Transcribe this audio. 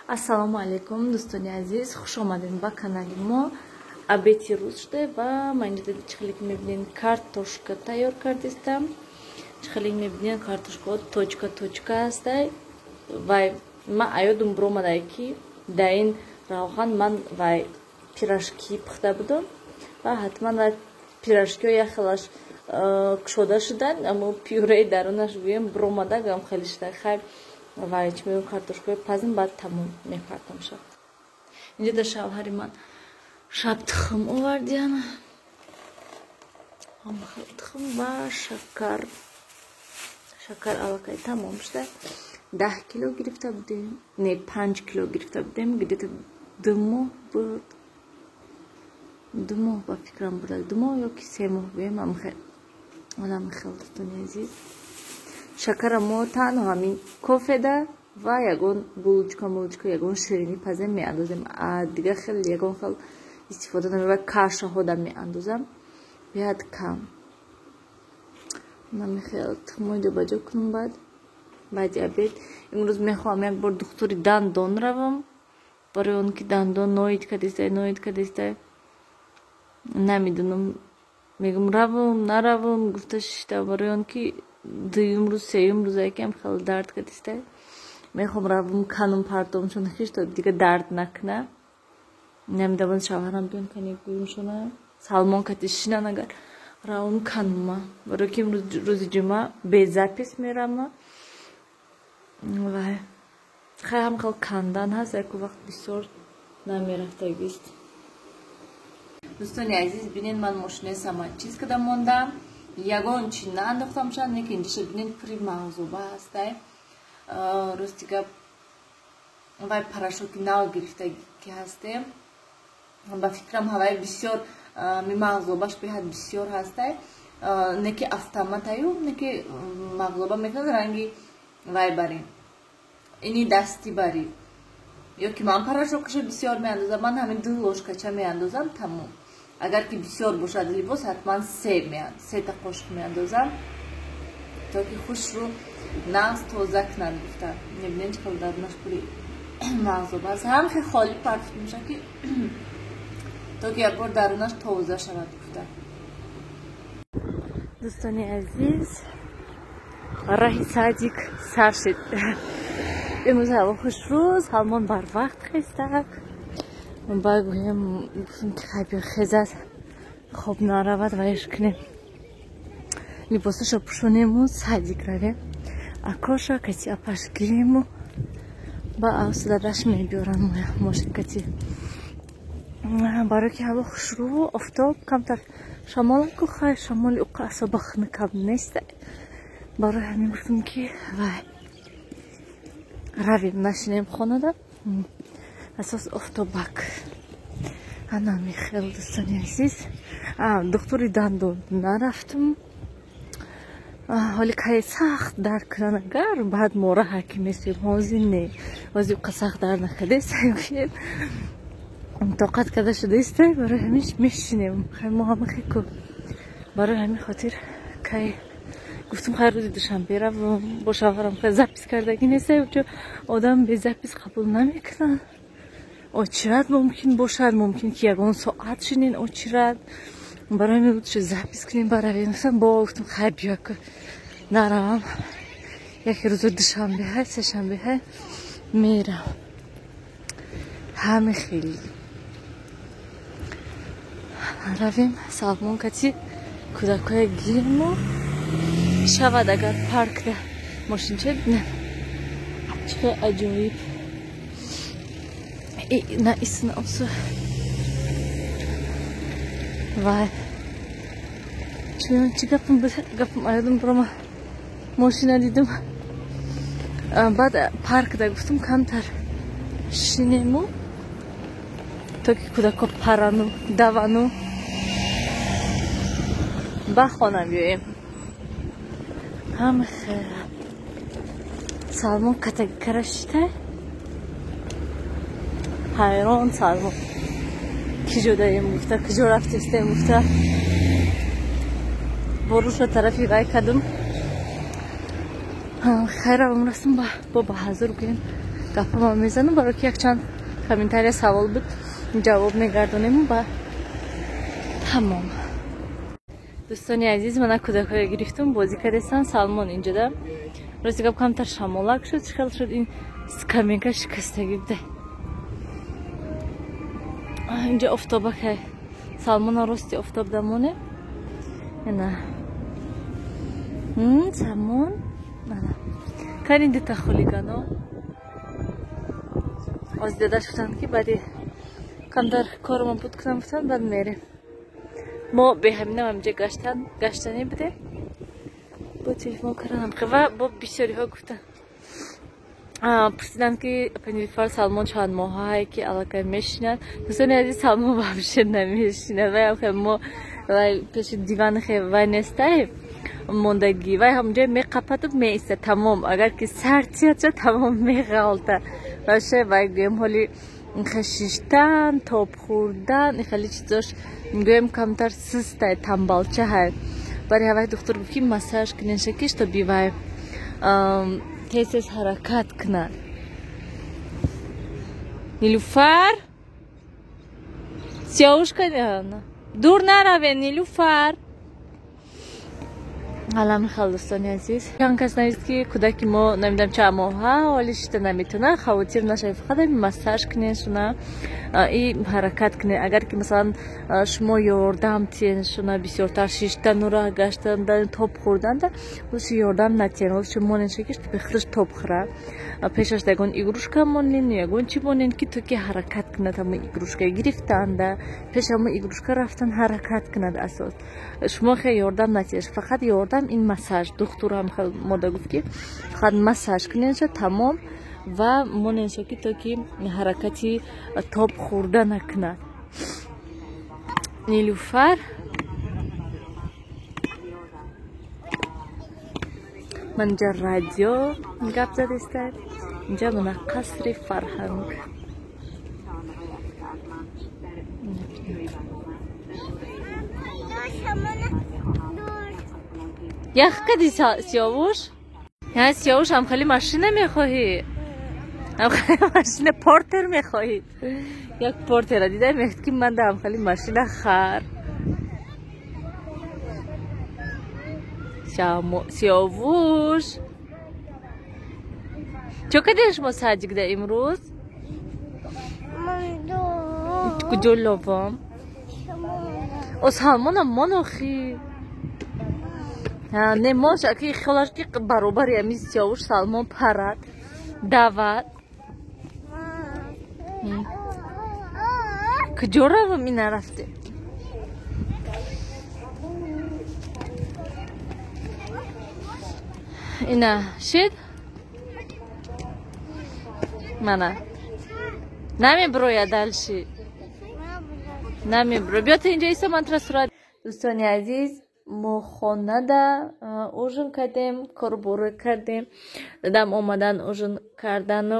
Ассалому алейкум, дӯстони азиз, хуш омадед ба канали мо. Обеди рӯз шуде ва ман инҷо чихелик мебинед картошка тайёр кардистам. Чихелик мебинед картошка точка ҳастай. Вай ман аёдум биромадай ки да ин равған ман вай пирожки пухта будам ва ҳатман вай пирожкиҳо яхелаш кушода шуданд, аммо пюреи дарунаш гӯем биромада гам хеле шуда. Хайр вай чӣ мегӯям картошкаи пазин баъд тамом мепартам шаб. Инҷо да шавҳари ман шаб тухм овардиям. Ҳамахел тухм ва шакар. Шакар аллакай тамом шуда. 10 кило гирифта будем. Не, 5 кило гирифта будем. Где-то 2 моҳ буд. 2 моҳ ба фикрам буда. 2 моҳ ёки 3 моҳ гӯем. Ҳамахел дӯстони азиз. Шакара мо танҳо ҳамин кофеда ва ягон булочка ягон ширини паза меандозем. Дига хел ягон хел истифода намебарам. Кашаҳода меандозам. Биҳад кам. Намехел тухмои ҷобаҷо кунам баъди обед. Имрӯз мехоҳам як бор духтури дандон равам. Барои он ки дандон ноид кадестай. Намедонам мегӯям равам, наравам. Гуфта шишта барои он ки дуюм рӯз, сеюм рӯз якам хел дард кадистай. Мехоҳам равам канам партовамшон хиш то дига дард накна. Намедавам шавҳарам биён кани гӯимшона. Салмон катишинан агар равам канама. Барои ки имрӯз рӯзи ҷумъа безапис меравам. Вай хеле ҳам хел кандан ҳаст, яку вақт бисёр намерафтагист. Дӯстони азиз, бинед ман мошинаи самачиз када мондам. Ягон чи наандохтам шад, неки инҷоша бинед пури мағзуба ҳастай. Рости гап вай парашоки нав гирифтаги ҳастем. Ба фикрам ҳавай бисёр мағзубаш биҳад бисёр ҳастай. Неки автоматаю, неки мағзуба мекунад ранги вай бари. Ини дасти бари. Ёки ман парашокаша бисёр меандозам, ман ҳамин 2 лошкача меандозам тамом. Агар ки бисёр бошад либос ҳатман 3 та қошиқ меандозам, то ки хушрӯ нағз тоза кунад гуфта. Мебинед хел дарунаш пури мағзуба аст. Ҳам хел холӣ парфум меша ки то ки як бор дарунаш тоза шавад гуфта. Дӯстони азиз, раҳи садик сар шуд. Имрӯз ҳаво хушрӯз, ҳалмон барвақт хистак. Багӯем гуфтем ки хайбиё хезад хоб наравад ва иш кунем. Либосашо пӯшонему, садик равем. Акоша кати апаш гирему ба авсудараш мебиёрам мошинкати. Барои ки ҳаво хушрӯ, офтоб камтар шамол ку хай шамоли уқа асоба хунукам нест. Барои ҳамин гуфтем ки вай равем нашинем хонада. Асос офтобак. Анами хел дӯстони азиз. Духтури дандон нарафтам. Ҳоли кай сахт дард кунад агар баъд мора ҳаким мешавем. ҳозир не. Ҳозир уқа сахт дард накардест. тоқат када шудаистай. Барои ҳамин мешинем. Хай мо ҳама хеку. Барои ҳамин хотир кай гуфтам хай рӯзи душанбе равам бо шавҳарам. Хай запис кардагӣ нестай. чун одам без запис қабул намекунад. Очират мумкин бошад, мумкин ки ягон соат шинен очират. Барои ҳамин гуфтам запис кунем баравем. Гуфтам хай биё ку наравам. Яке рӯзи душанбе ҳай, сешанбе ҳай мерам. ҳаме хеле равем салмон кати кӯдакҳоя гирему шавад агар паркда мошинча бинем. Чӣ аҷоиб. На исносу. Вай. Чӣ гапам буд? Гапам аёдам бирома мошина дидам. Баъд паркда гуфтам камтар шинему то ки кӯдако парану, давану. ба хона биёем. ҳама хел салмон катагикара шитай. ҳайрон салмон. киҷо даем гуфта, киҷо рафтестем гуфта. борушро тарафи вай кадам. Хайравам расм ба ҳазир гӯем. гапама мезанам, баро ки якчанд комментария савол буд ҷавоб мегардонем ва тамом. дӯстони азиз, мана кӯдакҳоя гирифтум, бозӣ кардестан. Салмон инҷода рости гап камтар шамолак шуд. Чӣ хел шуд ин скамейка шикастагӣ буде. инҷа офтобака Салмона рости офтоб дамоне. ина Салмон мана карин дута хулигано оздида шуданд ки баъди камтар корумон буд кунам гуфтанд баъд мерем. мо беҳамина ҳамҷа гаштанӣ будем. бо телефон кардан ва бо бисёриҳо гуфтанд пурсиданд ки Нилуфар Салмон чанд моҳае ки аллакай мешинад. дӯстони азиз, Салмон вообще намешинад. вай мо вай пеши диван вай нестай мондагӣ. вай ҳамҷа меқападу меистад тамом. агар ки сар тиядша тамом меғалта. вообще вай гӯем ҳоли хашиштан, тоб хӯрдан, хеле чизош гӯем камтар сустай, тамбалчаҳай. бари ҳавай духтур гуфт ки массаж кунен шакиш, то бивай тез ҳаракат кунад. Нилуфар сиёвушка дур наравен, Нилуфар. алам хел дӯстони азиз, ан кас навист ки кӯдаки мо намедонам чанд моҳа ҳоли шита наметавонад, хавотир нашавед, фақат массаж кунен шуна и ҳаракат кунен. агар ки масалан шумо ёрдам тиен шуна бисёртар шиштанура гаштанда тоб хӯрданда оши ёрдам натиен. оши монен шакиш бехлиш тоб хӯра. пешаш ягон игрушка монен, ягон чӣ монен ки то ки ҳаракат кунад. ҳама игрушка гирифтанда пеш ҳама игрушка рафтан ҳаракат кунад. асос шумо хе ёрдам натиеш, фақат ёрдам ин массаж. духтур ҳам мода гуфт ки фақат массаж куненша тамом ва моненша ки то ки ҳаракати тоб хӯрда накунад. Нилуфар ман инҷа радио гап задестад. инҷа мана қасри Фарҳанг. як кади сиёвуш? яъни сиёвуш ҳамхали машина мехоҳӣ? ҳамхали машина портер мехоҳӣ? як портера дида мехт ки ман да ҳамхали машина хар. сиёвуш чо кадем шумо саҷгда имрӯз? куҷо ловам? о Салмонам монохӣ? не моша ки хелаш ки баробари ами сиёвуш Салмон парад давад. куҷо равам ина рафте? ина шид мана намеброяд алши намебро. биёта инҷа иса мантра сурат. дӯстони азиз, мо хонада ужин кардем, корборо кардем. дадам омадан ужин кардану